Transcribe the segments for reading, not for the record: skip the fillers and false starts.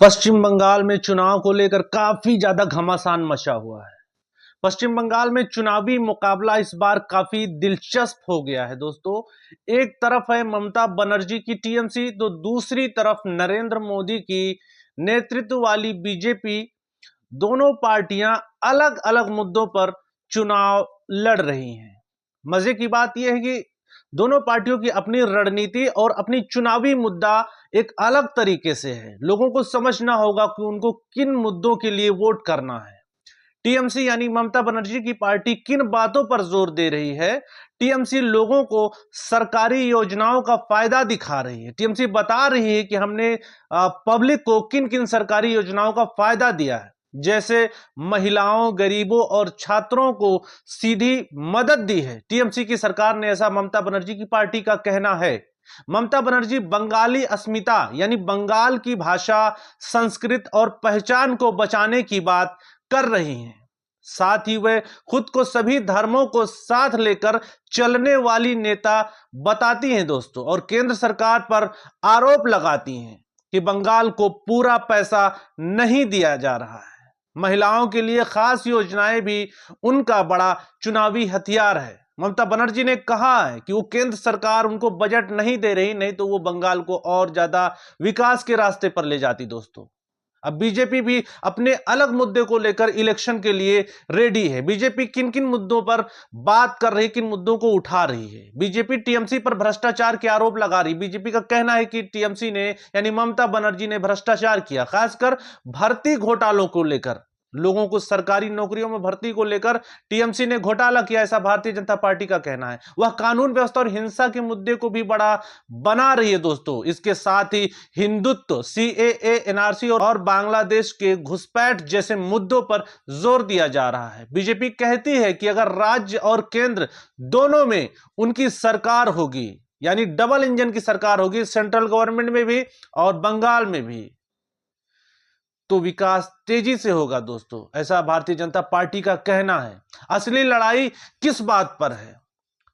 पश्चिम बंगाल में चुनाव को लेकर काफी ज्यादा घमासान मचा हुआ है। पश्चिम बंगाल में चुनावी मुकाबला इस बार काफी दिलचस्प हो गया है दोस्तों। एक तरफ है ममता बनर्जी की टीएमसी, तो दूसरी तरफ नरेंद्र मोदी की नेतृत्व वाली बीजेपी। दोनों पार्टियां अलग अलग मुद्दों पर चुनाव लड़ रही हैं। मजे की बात यह है कि दोनों पार्टियों की अपनी रणनीति और अपनी चुनावी मुद्दा एक अलग तरीके से है। लोगों को समझना होगा कि उनको किन मुद्दों के लिए वोट करना है। टीएमसी यानी ममता बनर्जी की पार्टी किन बातों पर जोर दे रही है? टीएमसी लोगों को सरकारी योजनाओं का फायदा दिखा रही है। टीएमसी बता रही है कि हमने पब्लिक को किन किन सरकारी योजनाओं का फायदा दिया है, जैसे महिलाओं, गरीबों और छात्रों को सीधी मदद दी है टीएमसी की सरकार ने, ऐसा ममता बनर्जी की पार्टी का कहना है। ममता बनर्जी बंगाली अस्मिता यानी बंगाल की भाषा, संस्कृत और पहचान को बचाने की बात कर रही हैं। साथ ही वे खुद को सभी धर्मों को साथ लेकर चलने वाली नेता बताती हैं दोस्तों, और केंद्र सरकार पर आरोप लगाती हैं कि बंगाल को पूरा पैसा नहीं दिया जा रहा है। महिलाओं के लिए खास योजनाएं भी उनका बड़ा चुनावी हथियार है। ममता बनर्जी ने कहा है कि वो केंद्र सरकार उनको बजट नहीं दे रही, नहीं तो वो बंगाल को और ज्यादा विकास के रास्ते पर ले जाती दोस्तों। अब बीजेपी भी अपने अलग मुद्दे को लेकर इलेक्शन के लिए रेडी है। बीजेपी किन किन मुद्दों पर बात कर रही है, किन मुद्दों को उठा रही है? बीजेपी टीएमसी पर भ्रष्टाचार के आरोप लगा रही। बीजेपी का कहना है कि टीएमसी ने यानी ममता बनर्जी ने भ्रष्टाचार किया, खासकर भर्ती घोटालों को लेकर। लोगों को सरकारी नौकरियों में भर्ती को लेकर टीएमसी ने घोटाला किया, ऐसा भारतीय जनता पार्टी का कहना है। वह कानून व्यवस्था और हिंसा के मुद्दे को भी बड़ा बना रही है दोस्तों। इसके साथ ही हिंदुत्व, सीएए, एनआरसी और बांग्लादेश के घुसपैठ जैसे मुद्दों पर जोर दिया जा रहा है। बीजेपी कहती है कि अगर राज्य और केंद्र दोनों में उनकी सरकार होगी, यानी डबल इंजन की सरकार होगी, सेंट्रल गवर्नमेंट में भी और बंगाल में भी, तो विकास तेजी से होगा दोस्तों, ऐसा भारतीय जनता पार्टी का कहना है। असली लड़ाई किस बात पर है,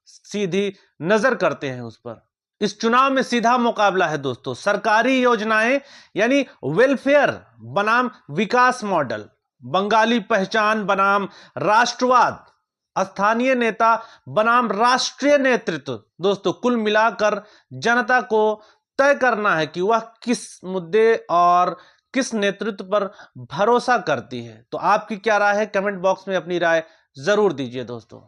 सीधी नजर करते हैं उस पर। इस चुनाव में सीधा मुकाबला है दोस्तों। सरकारी योजनाएं यानी वेलफेयर बनाम विकास मॉडल, बंगाली पहचान बनाम राष्ट्रवाद, स्थानीय नेता बनाम राष्ट्रीय नेतृत्व। दोस्तों, कुल मिलाकर जनता को तय करना है कि वह किस मुद्दे और किस नेतृत्व पर भरोसा करती है। तो आपकी क्या राय है? कमेंट बॉक्स में अपनी राय जरूर दीजिए दोस्तों।